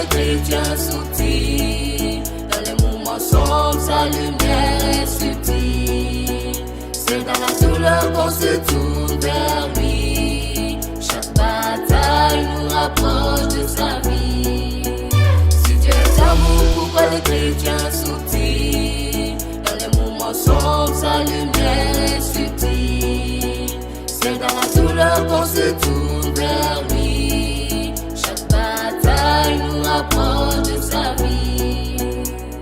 les chrétiens soutiennent. Dans les moments sombres, sa lumière est subtile. C'est dans la douleur qu'on se tourne vers lui. Chaque bataille nous rapproche de sa vie. Si Dieu est amour, pourquoi les chrétiens soutiennent? Dans les moments sombres, sa lumière est subtile. C'est dans la douleur qu'on se tourne vers lui. Chaque bataille nous rapproche de sa vie.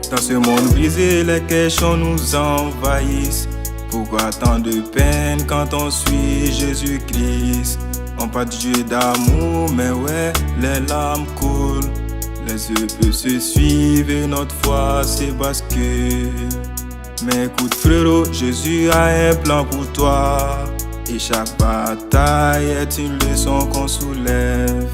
Dans ce monde brisé, les questions nous envahissent. Pourquoi tant de peine quand on suit Jésus-Christ? On parle de Dieu d'amour, mais ouais, les larmes coulent. Les yeux peuvent se suivre et notre foi se bascule. Mais écoute frérot, Jésus a un plan pour toi. Et chaque bataille est une leçon qu'on soulève.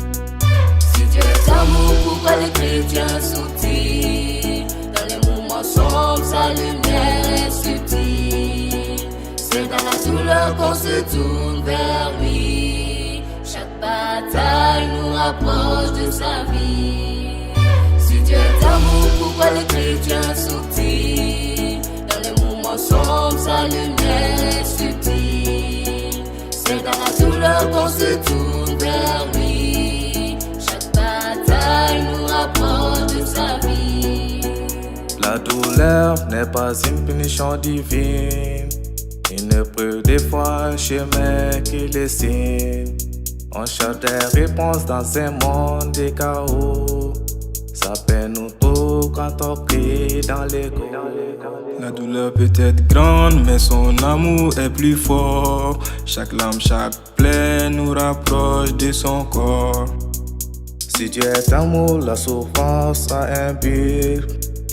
Si Dieu est amour, pourquoi les chrétiens soutiennent? Dans les moments sombres, sa lumière est subtile. C'est dans la douleur qu'on se tourne vers lui. Chaque bataille nous rapproche de sa vie. Si Dieu est amour, pourquoi les chrétiens soutiennent? Dans les moments sombres, sa lumière est subtile. C'est dans la douleur qu'on se tourne vers lui. Chaque bataille nous rapproche de sa vie. La douleur n'est pas une punition divine. Une épreuve des fois un chemin qui dessine. On cherche des réponses dans un monde des chaos. Ça peine nous trop quand on crie dans l'écho. La douleur peut être grande, mais son amour est plus fort. Chaque larme, chaque plaie nous rapproche de son corps. Si Dieu est amour, la souffrance a un but.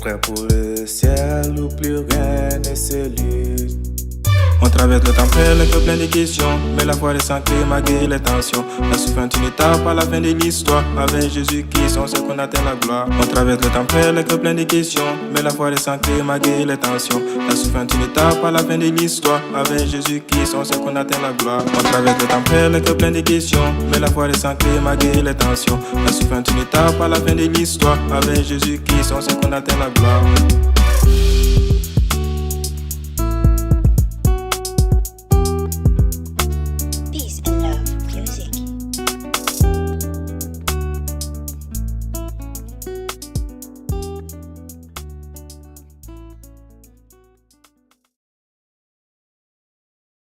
Prêt pour le ciel où plus rien ne se lutte. On traverse le temps le cœur plein de questions, mais la foi est sanctée malgré les tensions. La souffrance une étape à la fin de l'histoire. Avec Jésus-Christ, on sait qu'on atteint la gloire. On traverse le temps le cœur plein de questions, mais la foi est sanctée malgré les tensions. La souffrance une étape à la fin de l'histoire. Avec Jésus-Christ, on sait qu'on atteint la gloire. On traverse le temps le cœur plein de questions, mais la foi est sanctée malgré les tensions. La souffrance une étape à la fin de l'histoire. Avec Jésus-Christ, on sait qu'on atteint la gloire.